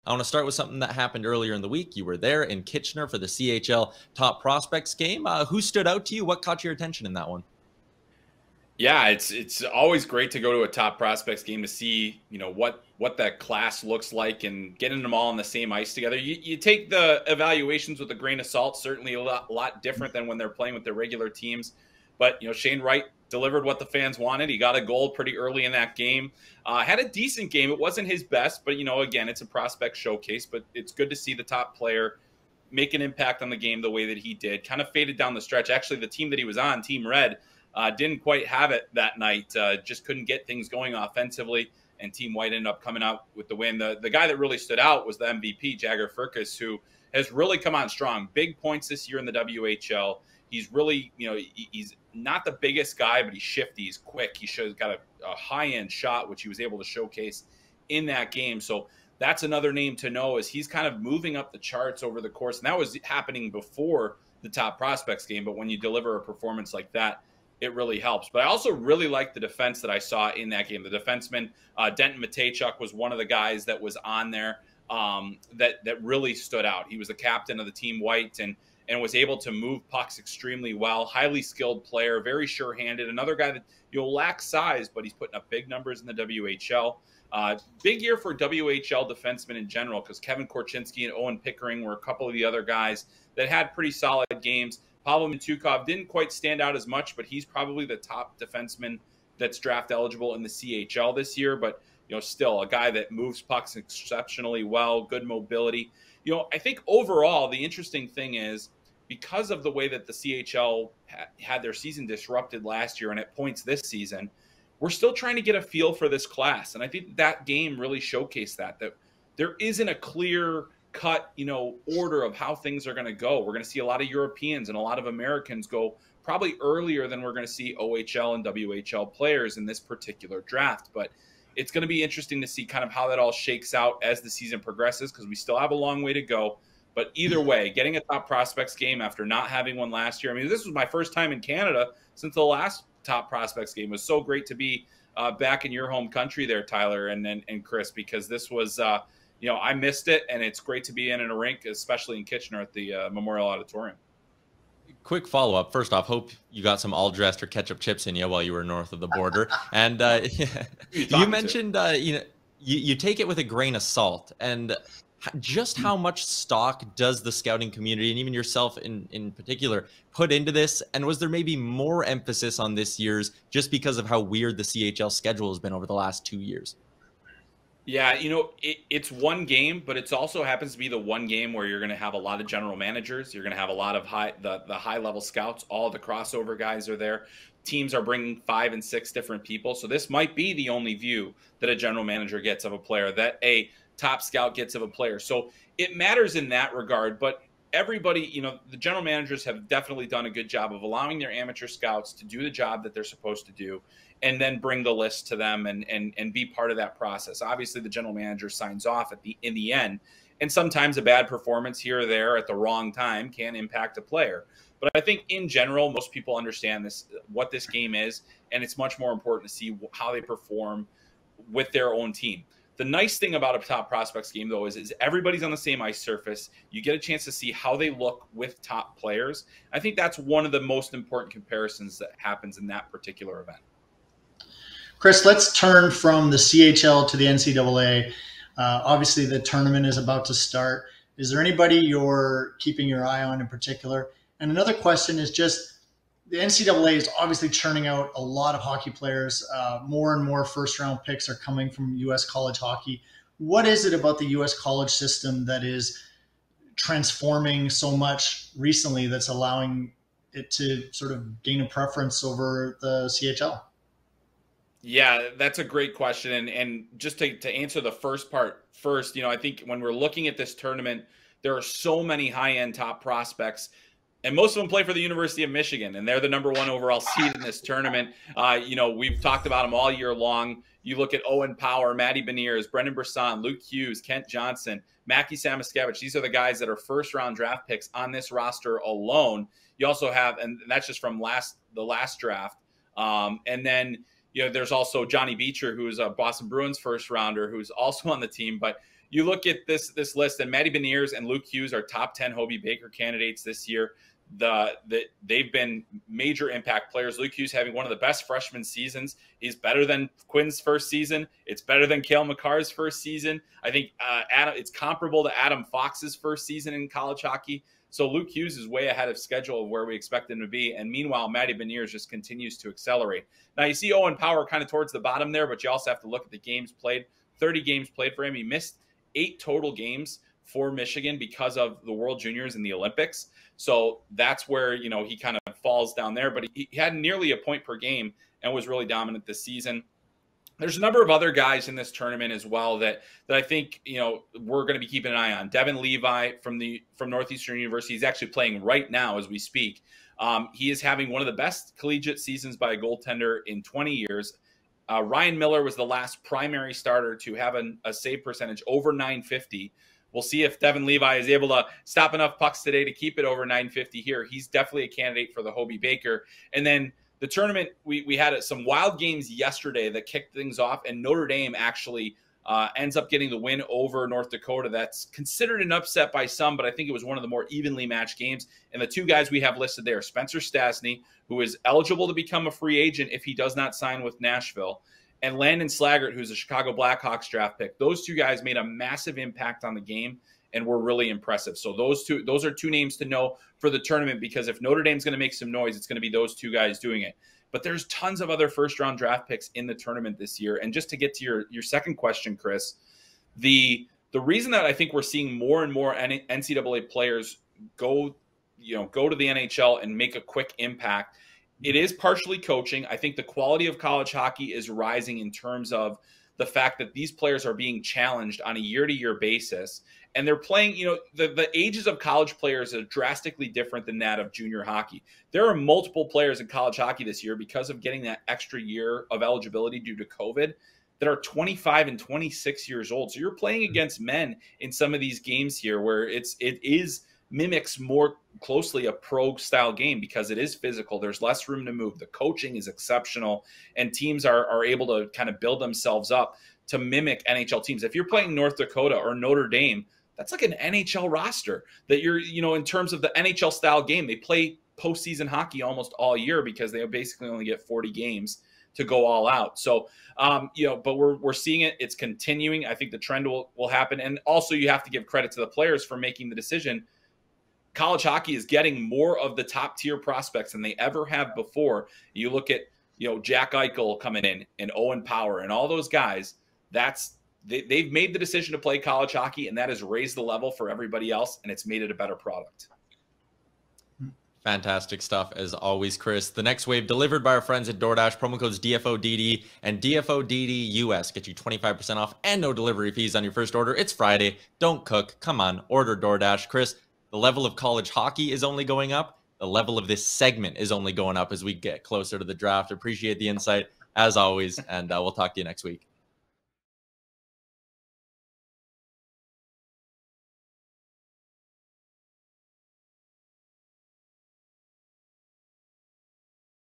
I want to start with something that happened earlier in the week. You were there in Kitchener for the CHL Top Prospects game. Who stood out to you? What caught your attention in that one? Yeah, it's always great to go to a top prospects game to see, what that class looks like and getting them all on the same ice together. You take the evaluations with a grain of salt, certainly a lot different than when they're playing with their regular teams. But, Shane Wright delivered what the fans wanted. He got a goal pretty early in that game. Had a decent game. It wasn't his best, but, again, it's a prospect showcase. But it's good to see the top player make an impact on the game the way that he did. Kind of faded down the stretch. Actually, the team that he was on, Team Red, didn't quite have it that night. Just couldn't get things going offensively, and Team White ended up coming out with the win. The guy that really stood out was the MVP, Jagger Firkus, who has really come on strong. Big points this year in the WHL. He's really, he's not the biggest guy, but he's shifty. He's quick. He's got a high-end shot, which he was able to showcase in that game. So that's another name to know, as he's kind of moving up the charts over the course. And that was happening before the Top Prospects game. But when you deliver a performance like that, it really helps. But I also really liked the defense that I saw in that game. The defenseman, Denton Matejchuk, was one of the guys that was on there that really stood out. He was the captain of the Team White and was able to move pucks extremely well. Highly skilled player, very sure-handed. Another guy that lacks size, but he's putting up big numbers in the WHL. Big year for WHL defensemen in general, because Kevin Korczynski and Owen Pickering were a couple of the other guys that had pretty solid games. Pavel Mintyukov didn't quite stand out as much, but he's probably the top defenseman that's draft eligible in the CHL this year. But, still a guy that moves pucks exceptionally well, good mobility. I think overall, the interesting thing is, because of the way that the CHL had their season disrupted last year and at points this season, we're still trying to get a feel for this class. And I think that game really showcased that there isn't a clear cut, order of how things are going to go. We're going to see a lot of Europeans and a lot of Americans go probably earlier than we're going to see OHL and WHL players in this particular draft. But it's going to be interesting to see kind of how that all shakes out as the season progresses, because we still have a long way to go. But either way, getting a Top Prospects game after not having one last year. I mean, this was my first time in Canada since the last Top Prospects game. It was so great to be back in your home country there, Tyler and Chris, because this was I missed it, and it's great to be in a rink, especially in Kitchener at the Memorial Auditorium. Quick follow-up. First off, hope you got some all-dressed or ketchup chips in you while you were north of the border. And you mentioned, you take it with a grain of salt. And just how much stock does the scouting community, and even yourself in particular, put into this? And was there maybe more emphasis on this year's just because of how weird the CHL schedule has been over the last 2 years? Yeah, it's one game, but it also happens to be the one game where you're going to have a lot of general managers. You're going to have a lot of the high-level scouts. All the crossover guys are there. Teams are bringing 5 and 6 different people. So this might be the only view that a general manager gets of a player, that a top scout gets of a player. So it matters in that regard. But everybody, the general managers have definitely done a good job of allowing their amateur scouts to do the job that they're supposed to do, and then bring the list to them and be part of that process. Obviously, the general manager signs off in the end, and sometimes a bad performance here or there at the wrong time can impact a player. But I think in general, most people understand what this game is, and it's much more important to see how they perform with their own team. The nice thing about a Top Prospects game, though, is everybody's on the same ice surface. You get a chance to see how they look with top players. I think that's one of the most important comparisons that happens in that particular event. Chris, let's turn from the CHL to the NCAA. Obviously, the tournament is about to start. Is there anybody you're keeping your eye on in particular? And another question is just, the NCAA is obviously churning out a lot of hockey players. More and more first-round picks are coming from U.S. college hockey. What is it about the U.S. college system that is transforming so much recently that's allowing it to sort of gain a preference over the CHL? Yeah, that's a great question. And just to answer the first part first, I think when we're looking at this tournament, there are so many high-end top prospects, and most of them play for the University of Michigan, and they're the #1 overall seed in this tournament. We've talked about them all year long. You look at Owen Power, Matty Beniers, Brendan Brisson, Luke Hughes, Kent Johnson, Mackie Samoskevich. These are the guys that are first-round draft picks on this roster alone. You also have, and that's just from the last draft. And then, there's also Johnny Beecher, who's a Boston Bruins first-rounder, who's also on the team. But you look at this list, and Matty Beniers and Luke Hughes are top 10 Hobie Baker candidates this year. They've been major impact players. Luke Hughes having one of the best freshman seasons. He's better than Quinn's first season. It's better than Cale Makar's first season. I think it's comparable to Adam Fox's first season in college hockey. So Luke Hughes is way ahead of schedule of where we expect him to be. And meanwhile, Matty Beniers just continues to accelerate. Now you see Owen Power kind of towards the bottom there, but you also have to look at the games played. 30 games played for him. He missed 8 total games for Michigan because of the World Juniors and the Olympics. So that's where, you know, he kind of falls down there, but he had nearly a point per game and was really dominant this season. There's a number of other guys in this tournament as well that I think, you know, we're going to be keeping an eye on. Devin Levi from Northeastern University. He's actually playing right now as we speak. He is having one of the best collegiate seasons by a goaltender in 20 years. Ryan Miller was the last primary starter to have a save percentage over 950. We'll see if Devin Levi is able to stop enough pucks today to keep it over 950 here. He's definitely a candidate for the Hobie Baker. And then the tournament, we had some wild games yesterday that kicked things off, and Notre Dame actually ends up getting the win over North Dakota. That's considered an upset by some, but I think it was one of the more evenly matched games. And the two guys we have listed there, Spencer Stastny, who is eligible to become a free agent if he does not sign with Nashville, and Landon Slaggert, who's a Chicago Blackhawks draft pick. Those two guys made a massive impact on the game and were really impressive. So those are two names to know for the tournament, because if Notre Dame's going to make some noise, it's going to be those two guys doing it. But there's tons of other first-round draft picks in the tournament this year. And just to get to your second question, Chris, the reason that I think we're seeing more and more NCAA players go to the NHL and make a quick impact, it is partially coaching. I think the quality of college hockey is rising in terms of the fact that these players are being challenged on a year-to-year basis. And they're playing, you know, the ages of college players are drastically different than that of junior hockey. There are multiple players in college hockey this year, because of getting that extra year of eligibility due to COVID, that are 25 and 26 years old. So you're playing against men in some of these games here where it mimics more closely a pro style game, because it is physical. There's less room to move. The coaching is exceptional, and teams are able to kind of build themselves up to mimic NHL teams. If you're playing North Dakota or Notre Dame, that's like an NHL roster that you're, you know, in terms of the NHL style game. They play postseason hockey almost all year because they basically only get 40 games to go all out. So, you know, but we're seeing it. It's continuing. I think the trend will happen. And also you have to give credit to the players for making the decision. College hockey is getting more of the top tier prospects than they ever have before. You look at, you know, Jack Eichel coming in and Owen Power and all those guys. They've made the decision to play college hockey, and that has raised the level for everybody else, and it's made it a better product. Fantastic stuff as always, Chris. The next wave delivered by our friends at DoorDash. Promo codes DFODD and DFODDUS get you 25% off and no delivery fees on your first order. It's Friday. Don't cook. Come on, order DoorDash. Chris, the level of college hockey is only going up. The level of this segment is only going up as we get closer to the draft. Appreciate the insight as always, and we'll talk to you next week.